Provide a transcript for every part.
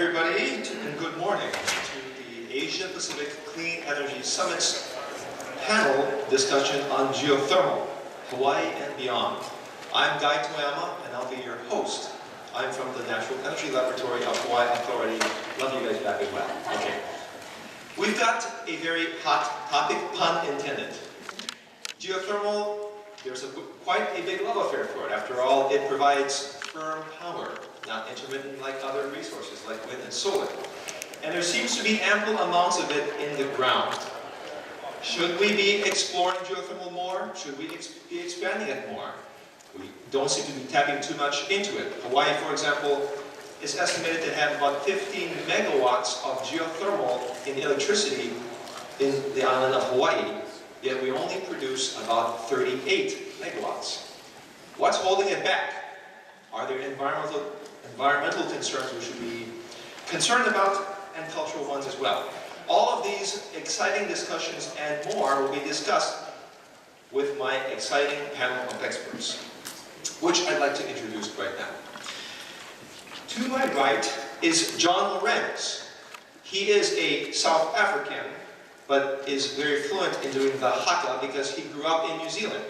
everybody, and good morning to the Asia Pacific Clean Energy Summit's panel discussion on geothermal, Hawaii and beyond. I'm Toyama, and I'll be your host. I'm from the Natural Energy Laboratory of Hawaii Authority. Love you guys back as well. Okay. We've got a very hot topic, pun intended. Geothermal, there's quite a big love affair for it. After all, it provides firm power, not intermittent like other resources like wind and solar. And there seems to be ample amounts of it in the ground. Should we be exploring geothermal more? Should we be expanding it more? We don't seem to be tapping too much into it. Hawaii, for example, is estimated to have about 15 megawatts of geothermal in electricity in the island of Hawaii, yet we only produce about 38 megawatts. What's holding it back? Are there environmental concerns we should be concerned about, and cultural ones as well? All of these exciting discussions and more will be discussed with my exciting panel of experts, which I'd like to introduce right now. To my right is John Lorenz. He is a South African, but is very fluent in doing the haka because he grew up in New Zealand.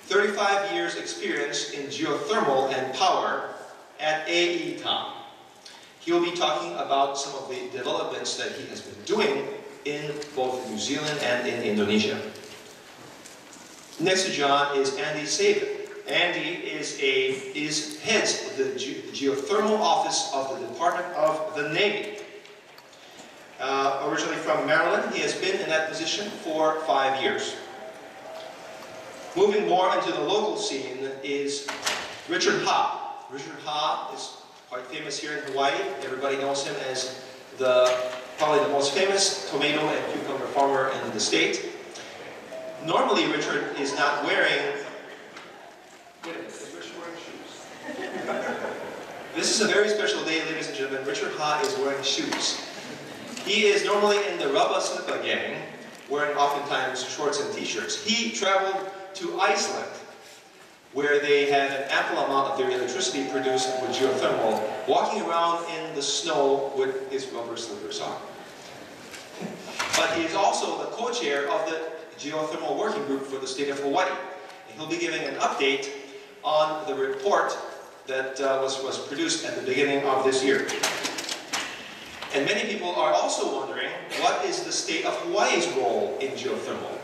35 years experience in geothermal and power at AECOM. He'll be talking about some of the developments that he has been doing in both New Zealand and in Indonesia. Next to John is Andy Sabin. Andy heads the Geothermal Office of the Department of the Navy. Originally from Maryland, he has been in that position for 5 years. Moving more into the local scene is Richard Ha. Richard Ha is quite famous here in Hawaii. Everybody knows him as probably the most famous tomato and cucumber farmer in the state. Normally, Richard is not wearing... Wait a minute, is Richard wearing shoes? This is a very special day, ladies and gentlemen. Richard Ha is wearing shoes. He is normally in the Rubba Slippa gang, wearing oftentimes shorts and t-shirts. He traveled to Iceland, where they had an ample amount of their electricity produced with geothermal, walking around in the snow with his rubber slippers on. But he is also the co-chair of the Geothermal Working Group for the state of Hawaii. And he'll be giving an update on the report that was produced at the beginning of this year. And many people are also wondering, what is the state of Hawaii's role in geothermal?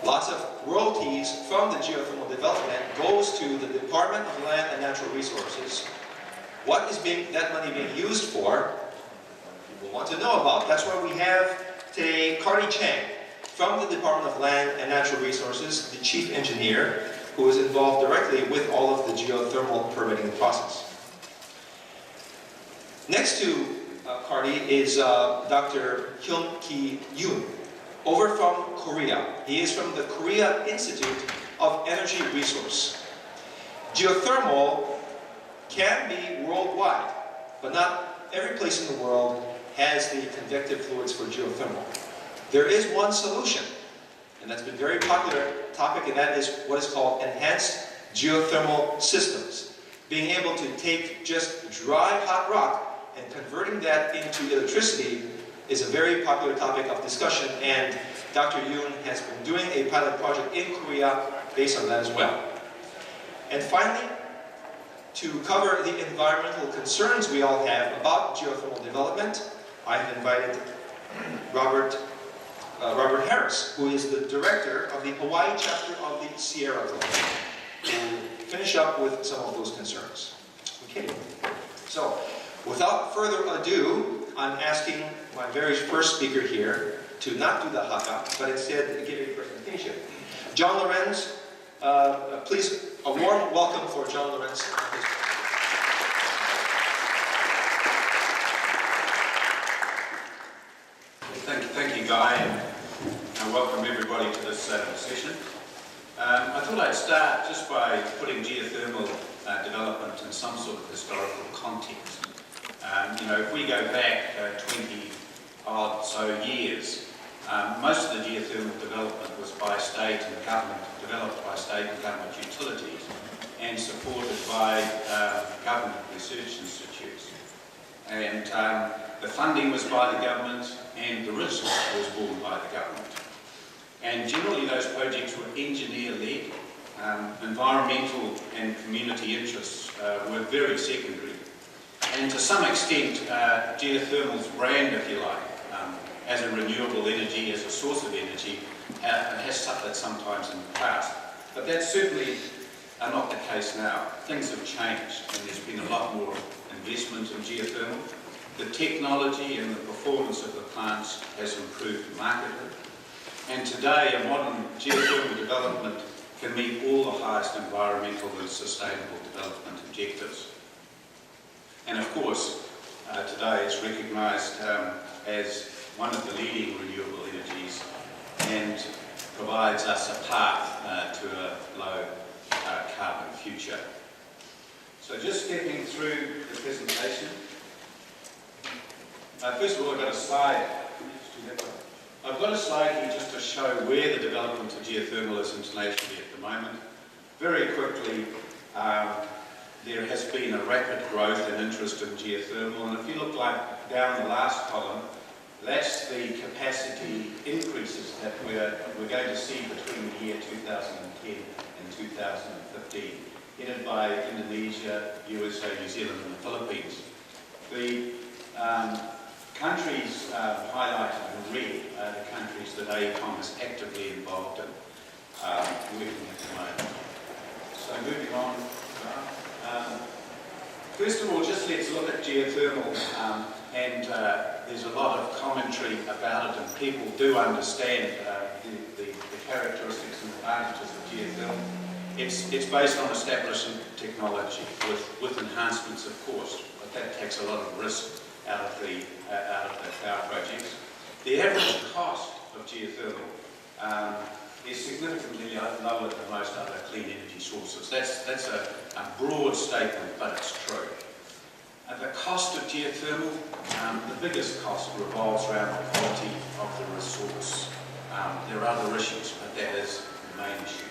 Lots of royalties from the geothermal development goes to the Department of Land and Natural Resources. What is that money being used for? People want to know about. That's why we have today Cardi Chang from the Department of Land and Natural Resources, the chief engineer, who is involved directly with all of the geothermal permitting process. Next to Cardi is Dr. Hyun-Ki Yoon, over from Korea. He is from the Korea Institute of Energy Resource. Geothermal can be worldwide, but not every place in the world has the convective fluids for geothermal. There is one solution, and that's been a very popular topic, and that is what is called enhanced geothermal systems. Being able to take just dry, hot rock and converting that into electricity is a very popular topic of discussion, and Dr. Yoon has been doing a pilot project in Korea based on that as well. And finally, to cover the environmental concerns we all have about geothermal development, I've invited Robert Harris, who is the director of the Hawaii chapter of the Sierra Club, to finish up with some of those concerns. Okay, so without further ado, I'm asking my very first speaker here to not do the haka, but instead give a presentation. John Lorenz, please, a warm welcome for John Lorenz. Thank you, Guy, and welcome everybody to this session. I thought I'd start just by putting geothermal development in some sort of historical context. If we go back 20 odd so years, most of the geothermal development was by state and government, developed by state and government utilities, and supported by government research institutes. And the funding was by the government and the risk was borne by the government. And generally those projects were engineer-led. Environmental and community interests were very secondary. And to some extent, geothermal's brand, if you like, as a renewable energy, as a source of energy, has suffered sometimes in the past. But that's certainly not the case now. Things have changed and there's been a lot more investment in geothermal. The technology and the performance of the plants has improved markedly. And today, a modern geothermal development can meet all the highest environmental and sustainable development objectives. And of course, today it's recognised as one of the leading renewable energies and provides us a path to a low carbon future. So just stepping through the presentation. First of all, I've got a slide. I've got a slide here just to show where the development of geothermal is internationally at the moment. Very quickly, there has been a rapid growth and interest in geothermal, and if you look down the last column, that's the capacity increases that we're going to see between the year 2010 and 2015, headed by Indonesia, USA, New Zealand and the Philippines. The countries highlighted in red are the countries that AECOM is actively involved in working at the moment. So moving on. First of all, just let's look at geothermal, and there's a lot of commentary about it, and people do understand the characteristics and advantages of geothermal. It's based on established technology with enhancements, of course, but that takes a lot of risk out of the power projects. The average cost of geothermal is significantly lower than most other clean energy sources. That's a broad statement, but it's true. The cost of geothermal, the biggest cost revolves around the quality of the resource. There are other issues, but that is the main issue.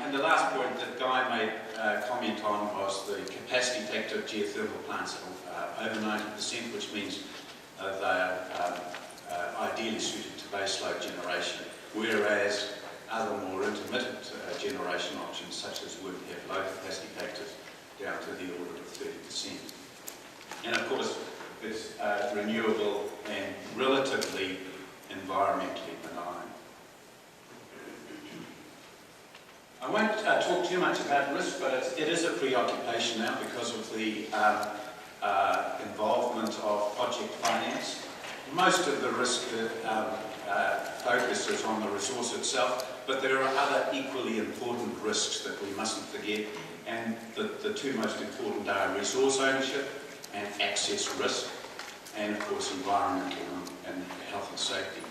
And the last point that Guy made comment on was the capacity factor of geothermal plants over 90%, which means they are ideally suited to baseload generation, whereas other more intermittent generation options, such as wind, have low capacity factors down to the order of 30%. And of course, it's renewable and relatively environmentally benign. I won't talk too much about risk, but it is a preoccupation now because of the involvement of project finance. Most of the risk focuses on the resource itself, but there are other equally important risks that we mustn't forget, and the two most important are resource ownership and access risk, and of course environmental and health and safety,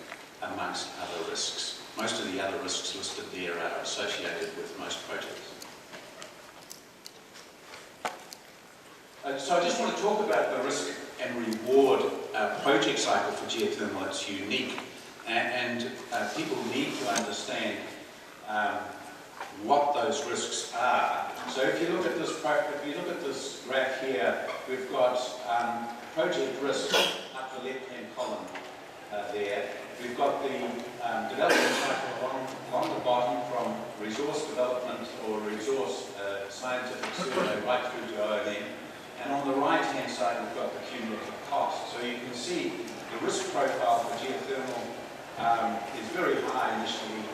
amongst other risks. Most of the other risks listed there are associated with most projects. So I just want to talk about the risk and reward project cycle for geothermal. It's unique, and people need to understand what those risks are. So if you look at this graph here, we've got project risk up the left-hand column there. We've got the development cycle along the bottom, from resource development or resource scientific survey right through to O&M. And on the right-hand side, we've got the cumulative cost. So you can see the risk profile for geothermal is very high initially,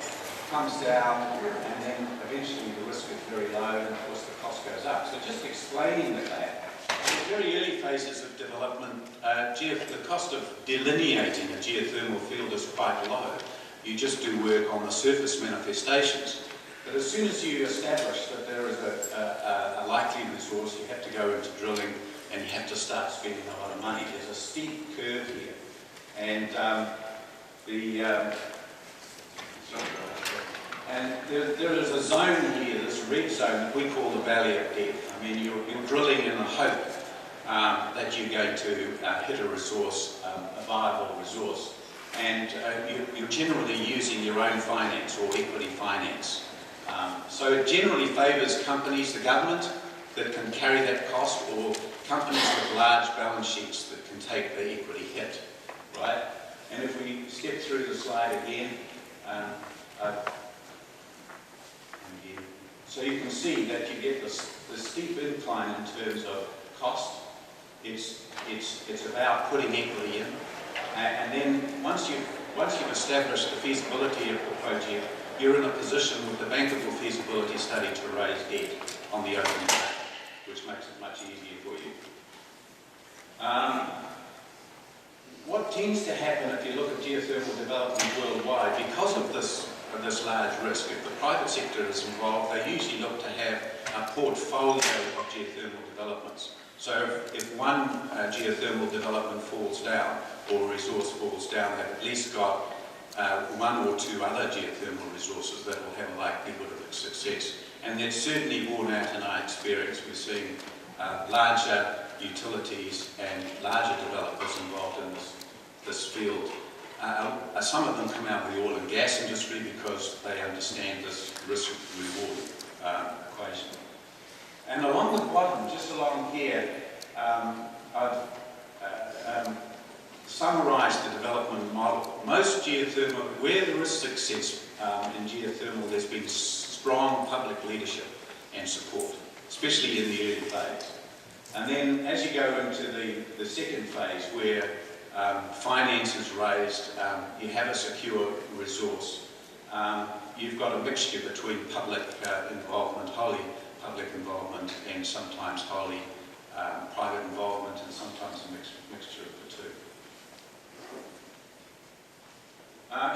comes down, and then eventually the risk is very low, and of course the cost goes up. So just explaining that, in the very early phases of development, the cost of delineating a geothermal field is quite low. You just do work on the surface manifestations. But as soon as you establish that there is a likely resource, you have to go into drilling and you have to start spending a lot of money. There's a steep curve here. And there is a zone here, this red zone, that we call the valley of death. I mean, you're drilling in the hope that you're going to hit a resource, a viable resource. And you're generally using your own finance or equity finance. So it generally favours companies, the government, that can carry that cost, or companies with large balance sheets that can take the equity hit, right? And if we step through the slide again, so you can see that you get this steep incline in terms of cost. It's about putting equity in, and then once you've established the feasibility of the project, you're in a position with the bankable feasibility study to raise debt on the open market, which makes it much easier for you. What tends to happen if you look at geothermal development worldwide, because of this large risk, if the private sector is involved, they usually look to have a portfolio of geothermal developments. So if one geothermal development falls down, or a resource falls down, they've at least got one or two other geothermal resources that will have a likelihood of success. And that's certainly borne out in our experience. We're seeing larger utilities and larger developers involved in this field. Some of them come out of the oil and gas industry because they understand this risk-reward equation. And along the bottom, just along here, I've summarised the development model. Most geothermal, where there is success in geothermal, there's been strong public leadership and support, especially in the early phase. And then as you go into the second phase, where finance is raised, you have a secure resource. You've got a mixture between public involvement, wholly public involvement, and sometimes wholly private involvement, and sometimes a mixture of the two.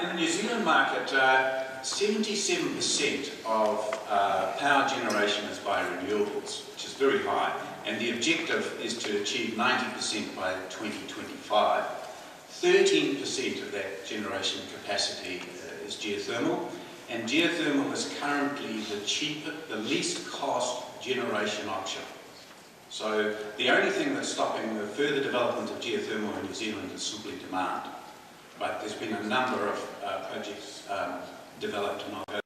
In the New Zealand market, 77% of power generation is by renewables, which is very high, and the objective is to achieve 90% by 2025. 13% of that generation capacity is geothermal, and geothermal is currently the least cost generation option. So the only thing that's stopping the further development of geothermal in New Zealand is simply demand. But there's been a number of projects developed, and I'll go.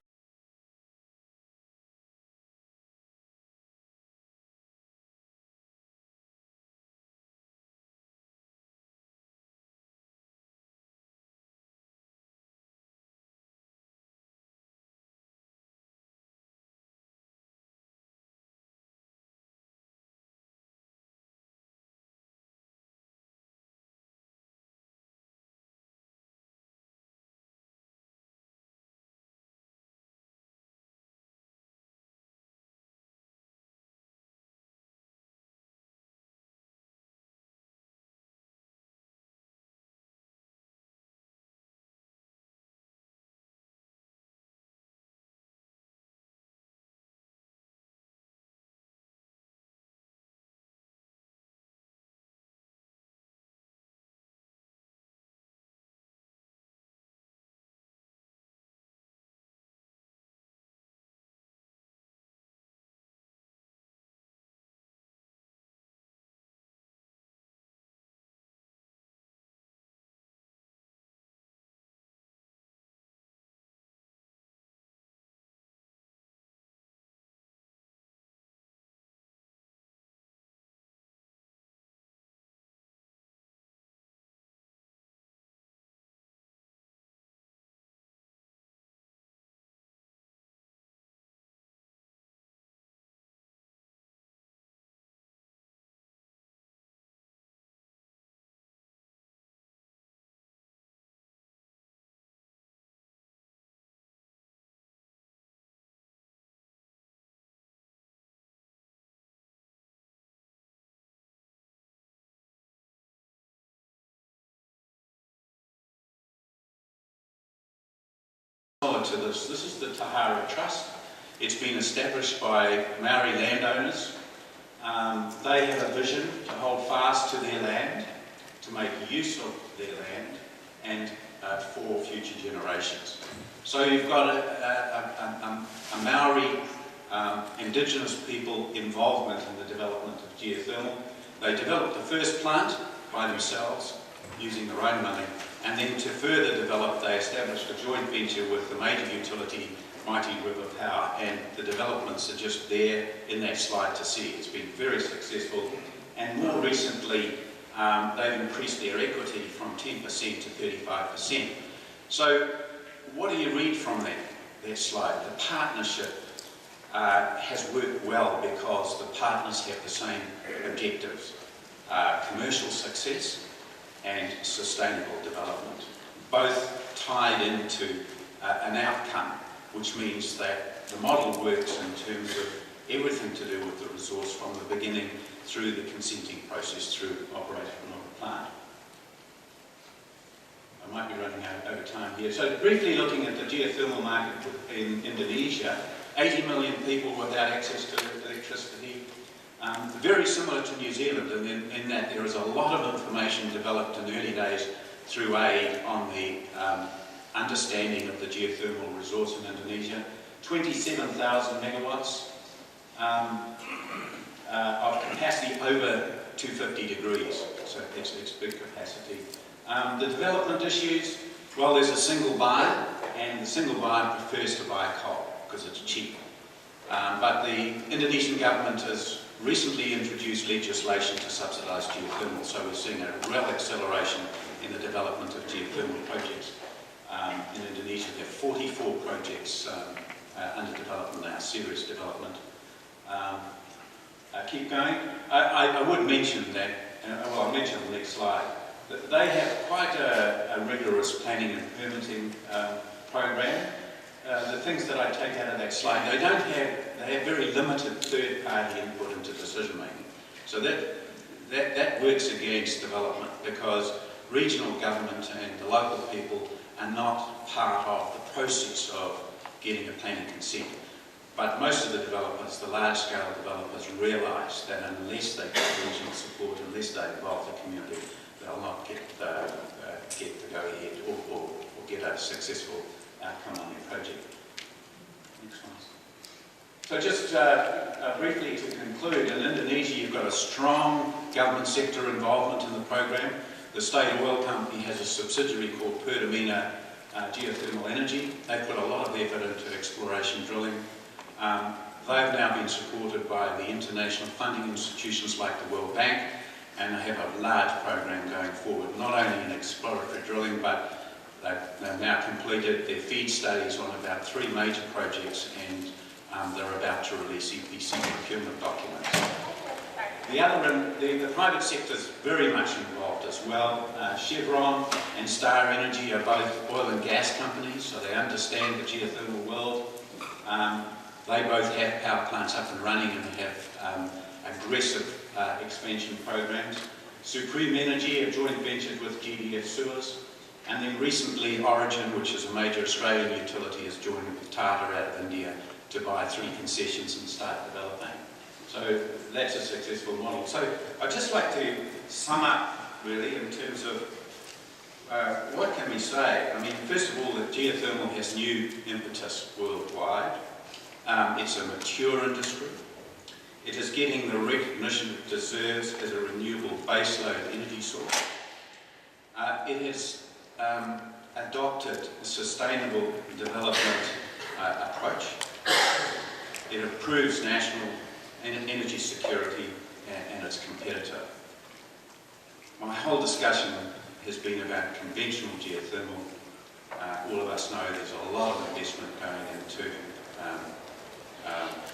To this is the Tahara Trust. It's been established by Maori landowners. They have a vision to hold fast to their land, to make use of their land, and for future generations. So you've got a Maori indigenous people involvement in the development of geothermal. They developed the first plant by themselves, using their own money, and then to further develop, they established a joint venture with the major utility, Mighty River Power, and the developments are just there in that slide to see. It's been very successful, and more recently they've increased their equity from 10% to 35%. So what do you read from that slide? The partnership has worked well because the partners have the same objectives, commercial success and sustainable development, both tied into an outcome, which means that the model works in terms of everything to do with the resource from the beginning through the consenting process through operation of the plant. I might be running out over time here. So briefly looking at the geothermal market in Indonesia, 80 million people without access to electricity. Very similar to New Zealand in that there is a lot of information developed in early days through aid on the understanding of the geothermal resource in Indonesia. 27,000 megawatts of capacity over 250 degrees, so it's big capacity. The development issues, well, there's a single buyer, and the single buyer prefers to buy coal because it's cheap. But the Indonesian government has recently introduced legislation to subsidise geothermal, so we're seeing a real acceleration in the development of geothermal projects. In Indonesia, there are 44 projects under development now, serious development. Keep going. I would mention that, well, I'll mention on the next slide, that they have quite a rigorous planning and permitting program. The things that I take out of that slide, they have very limited third-party input into decision making. So that works against development because regional government and the local people are not part of the process of getting a planning consent. But most of the developers, the large-scale developers, realise that unless they get regional support, unless they involve the community, they'll not get the go-ahead or get a successful outcome on their project. Next one. So just briefly to conclude, in Indonesia you've got a strong government sector involvement in the program. The State Oil Company has a subsidiary called Pertamina Geothermal Energy. They put a lot of effort into exploration drilling. They've now been supported by the international funding institutions like the World Bank, and they have a large program going forward, not only in exploratory drilling, but they've now completed their FEED studies on about 3 major projects, and they're about to release EPC procurement documents. The private sector is very much involved as well. Chevron and Star Energy are both oil and gas companies, so they understand the geothermal world. They both have power plants up and running and have aggressive expansion programs. Supreme Energy have joint ventured with GDF Suez. And then recently Origin, which is a major Australian utility, has joined with Tata out of India to buy 3 concessions and start developing. So that's a successful model. So I'd just like to sum up really in terms of what can we say? I mean, first of all, that geothermal has new impetus worldwide. It's a mature industry. It is getting the recognition it deserves as a renewable baseload energy source. It has adopted a sustainable development approach. It improves national energy security and it's competitive. My whole discussion has been about conventional geothermal. All of us know there's a lot of investment going into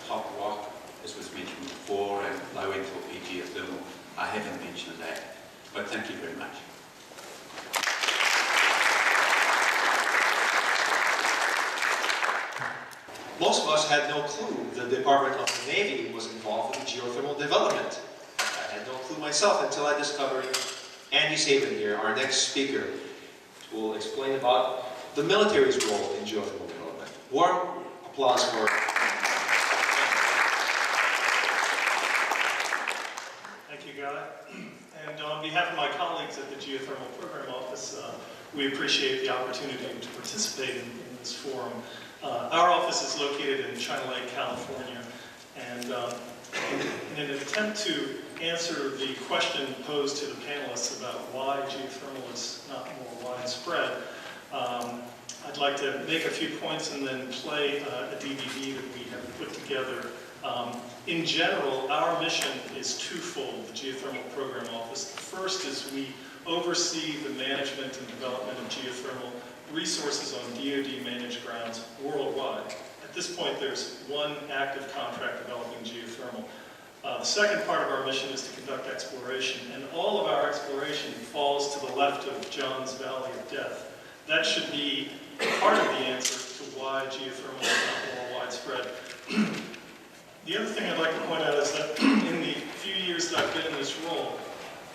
hot rock, as was mentioned before, and low enthalpy geothermal. I haven't mentioned that, but thank you very much. Most of us had no clue the Department of the Navy was involved with geothermal development. I had no clue myself until I discovered Andy Sabin here, our next speaker, who will explain about the military's role in geothermal development. Warm applause for Thank you, Guy. And on behalf of my colleagues at the Geothermal Program Office, we appreciate the opportunity to participate in this forum. Our office is located in China Lake, California, and in an attempt to answer the question posed to the panelists about why geothermal is not more widespread, I'd like to make a few points and then play a DVD that we have put together In general, our mission is twofold, the Geothermal Program Office. The first is we oversee the management and development of geothermal resources on DoD-managed grounds worldwide. At this point, there's one active contract developing geothermal. The second part of our mission is to conduct exploration, and all of our exploration falls to the left of John's Valley of Death. That should be part of the answer to why geothermal is not more widespread. The other thing I'd like to point out is that in the few years that I've been in this role,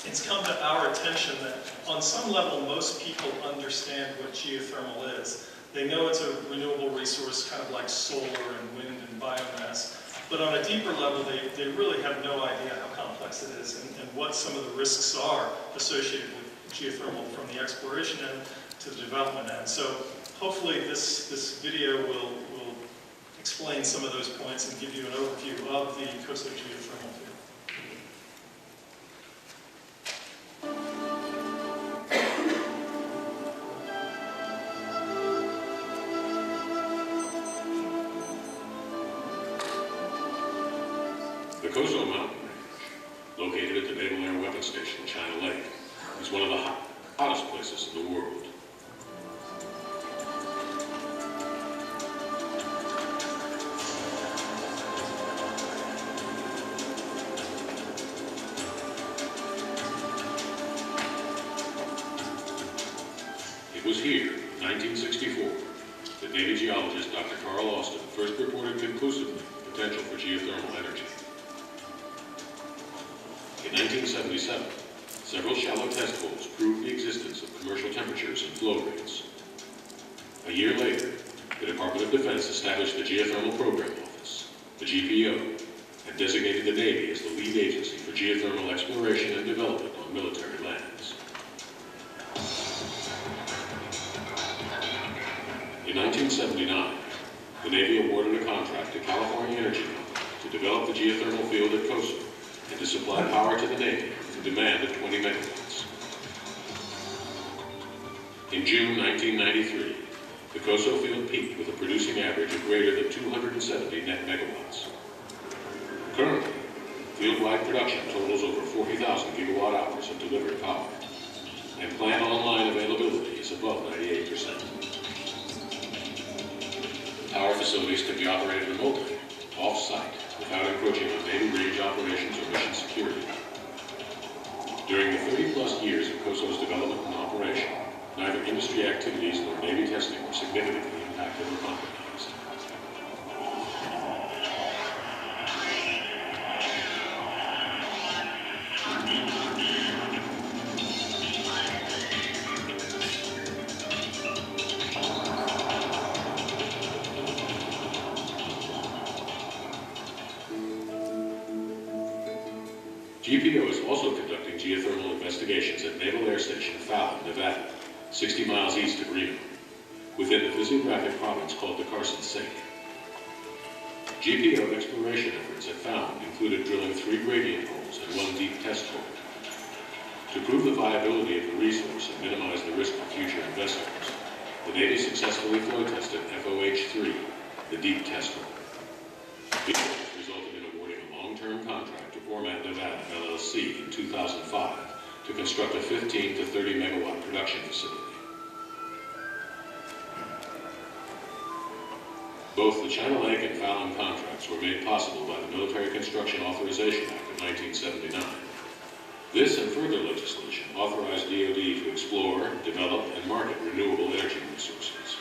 it's come to our attention that on some level most people understand what geothermal is. They know it's a renewable resource, kind of like solar and wind and biomass. But on a deeper level, they really have no idea how complex it is and what some of the risks are associated with geothermal from the exploration end to the development end. So hopefully this video will explain some of those points and give you an overview of the COSO geothermal field. The COSO mountain range, located at the Naval Air Weapons Station, China Lake, is one of the hottest places in the world. It was here, in 1964, that Navy geologist Dr. Carl Austin first reported conclusively the potential for geothermal energy. In 1977, several shallow test holes proved the existence of commercial temperatures and flow rates. A year later, the Department of Defense established the Geothermal Program Office, the GPO, and designated the Navy as the lead agency for geothermal exploration and development on military lands. In 1979, the Navy awarded a contract to California Energy Company to develop the geothermal field at COSO and to supply power to the Navy with a demand of 20 megawatts. In June 1993, the COSO field peaked with a producing average of greater than 270 net megawatts. Currently, field-wide production totals over 40,000 gigawatt hours of delivered power, and plant online availability is above 98%. Power facilities can be operated remotely, off-site, without encroaching on Navy range operations or mission security. During the 30-plus years of COSO's development and operation, neither industry activities nor Navy testing were significantly impacted or compromised. GPO is also conducting geothermal investigations at Naval Air Station Fallon, Nevada, 60 miles east of Reno, within the physiographic province called the Carson Sink. GPO exploration efforts at Fallon included drilling 3 gradient holes and 1 deep test hole. To prove the viability of the resource and minimize the risk for future investors, the Navy successfully flow tested FOH-3, the deep test hole. This resulted in awarding a long-term contract to Format Nevada, LLC in 2005 to construct a 15 to 30 megawatt production facility. Both the China Lake and Fallon contracts were made possible by the Military Construction Authorization Act of 1979. This and further legislation authorized DoD to explore, develop, and market renewable energy resources.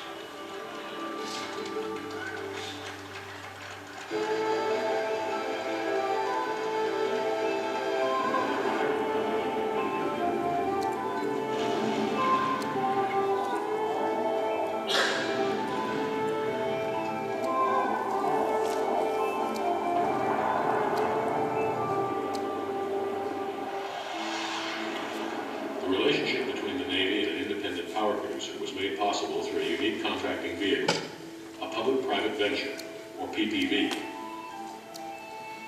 The relationship between the Navy and an independent power producer was made possible through a unique contracting vehicle, a public-private venture, or PPV,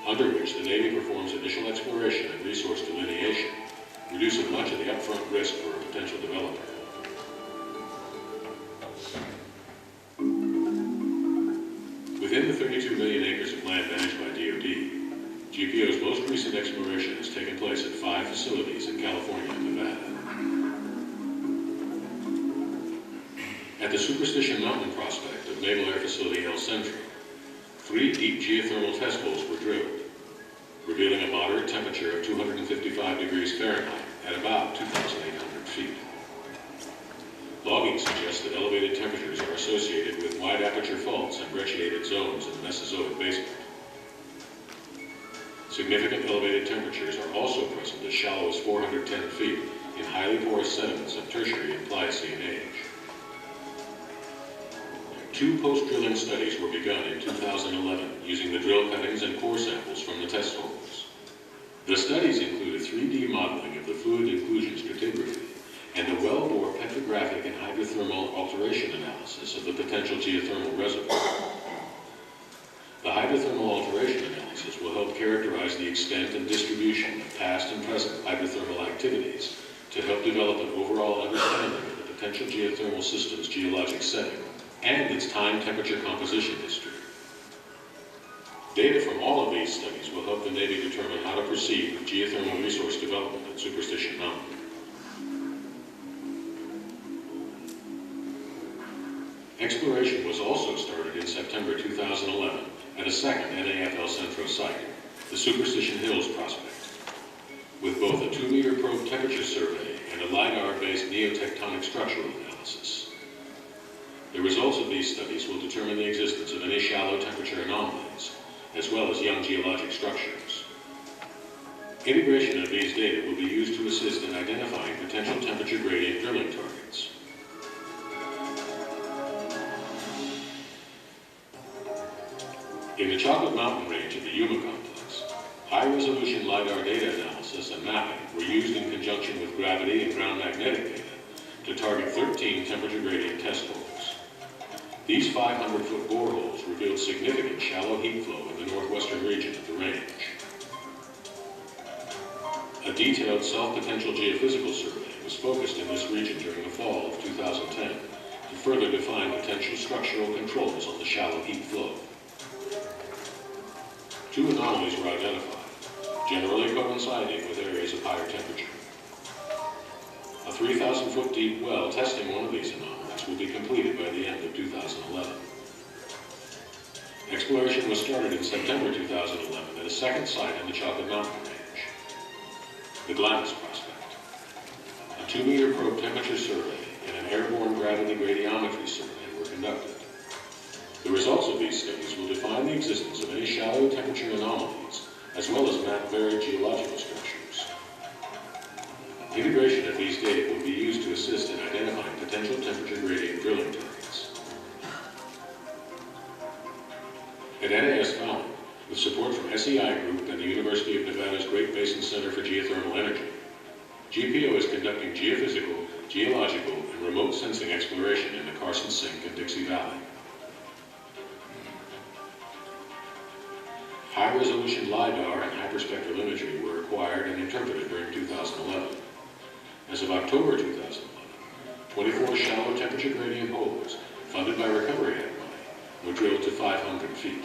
under which the Navy performs initial exploration and resource delineation, reducing much of the upfront risk for a potential developer. Within the 32 million acres of land managed by DoD, GPO's most recent exploration has taken place at 5 facilities in California and Nevada. At the Superstition Mountain prospect of Naval Air Facility El Centro, 3 deep geothermal test holes were drilled, revealing a moderate temperature of 255 degrees Fahrenheit at about 2,800 feet. Logging suggests that elevated temperatures are associated with wide aperture faults and brecciated zones in the Mesozoic basement. Significant elevated temperatures are also present as shallow as 410 feet in highly porous sediments of Tertiary and Pliocene age. 2 post-drilling studies were begun in 2011 using the drill cuttings and core samples from the test holes. The studies included 3D modeling of the fluid inclusion stratigraphy and a well-bore petrographic and hydrothermal alteration analysis of the potential geothermal reservoir. The hydrothermal alteration analysis will help characterize the extent and distribution of past and present hydrothermal activities to help develop an overall understanding of the potential geothermal system's geologic setting and its time temperature composition history. Data from all of these studies will help the Navy determine how to proceed with geothermal resource development at Superstition Mountain. Exploration was also started in September 2011 at a second NAF El Centro site, the Superstition Hills prospect, with both a 2-meter probe temperature survey and a LiDAR-based neotectonic structural analysis. The results of these studies will determine the existence of any shallow temperature anomalies, as well as young geologic structures. Integration of these data will be used to assist in identifying potential temperature gradient drilling targets. In the Chocolate Mountain Range of the Yuma complex, high-resolution LiDAR data analysis and mapping were used in conjunction with gravity and ground magnetic data to target 13 temperature gradient test holes. These 500-foot boreholes revealed significant shallow heat flow in the northwestern region of the range. A detailed self-potential geophysical survey was focused in this region during the fall of 2010 to further define potential structural controls on the shallow heat flow. 2 anomalies were identified, generally coinciding with areas of higher temperature. A 3,000-foot deep well testing one of these anomalies will be completed by the end of 2011. Exploration was started in September 2011 at a second site in the Chocolate Mountain Range, the Glamis prospect. A 2-meter probe temperature survey and an airborne gravity gradiometry survey were conducted. The results of these studies will define the existence of any shallow temperature anomalies, as well as map varied geological structures. Integration of these data will be used to assist in identifying potential temperature gradient drilling targets. At NAS Fallon, with support from SEI Group and the University of Nevada's Great Basin Center for Geothermal Energy, GPO is conducting geophysical, geological, and remote sensing exploration in the Carson Sink and Dixie Valley. High-resolution LiDAR and hyperspectral imagery were acquired and interpreted during 2011. As of October 2011, 24 shallow temperature gradient holes, funded by Recovery Act money, were drilled to 500 feet.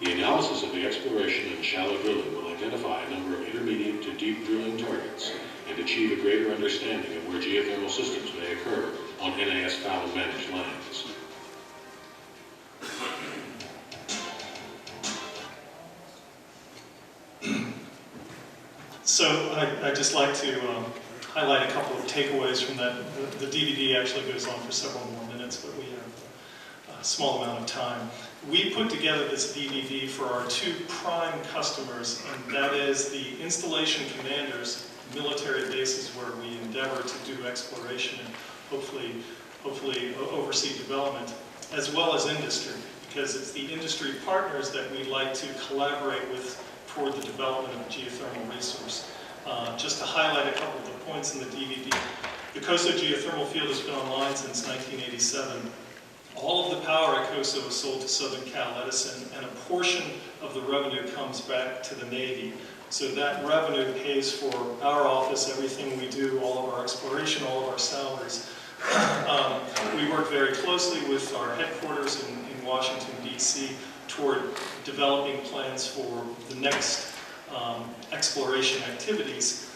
The analysis of the exploration and shallow drilling will identify a number of intermediate to deep drilling targets and achieve a greater understanding of where geothermal systems may occur on NAS Fallon managed lands. So I'd just like to highlight a couple of takeaways from that. The DVD actually goes on for several more minutes, but we have a small amount of time. We put together this DVD for our 2 prime customers, and that is the installation commanders, military bases where we endeavor to do exploration and hopefully oversee development, as well as industry, because it's the industry partners that we like to collaborate with toward the development of a geothermal resource. Just to highlight a couple of the points in the DVD, the COSO geothermal field has been online since 1987. All of the power at COSO is sold to Southern Cal Edison, and a portion of the revenue comes back to the Navy. So that revenue pays for our office, everything we do, all of our exploration, all of our salaries. We work very closely with our headquarters in Washington, D.C. toward developing plans for the next exploration activities.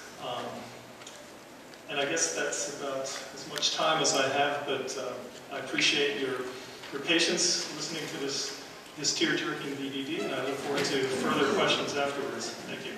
And I guess that's about as much time as I have, but I appreciate your patience listening to this tear-jerking VDD, and I look forward to further questions afterwards. Thank you.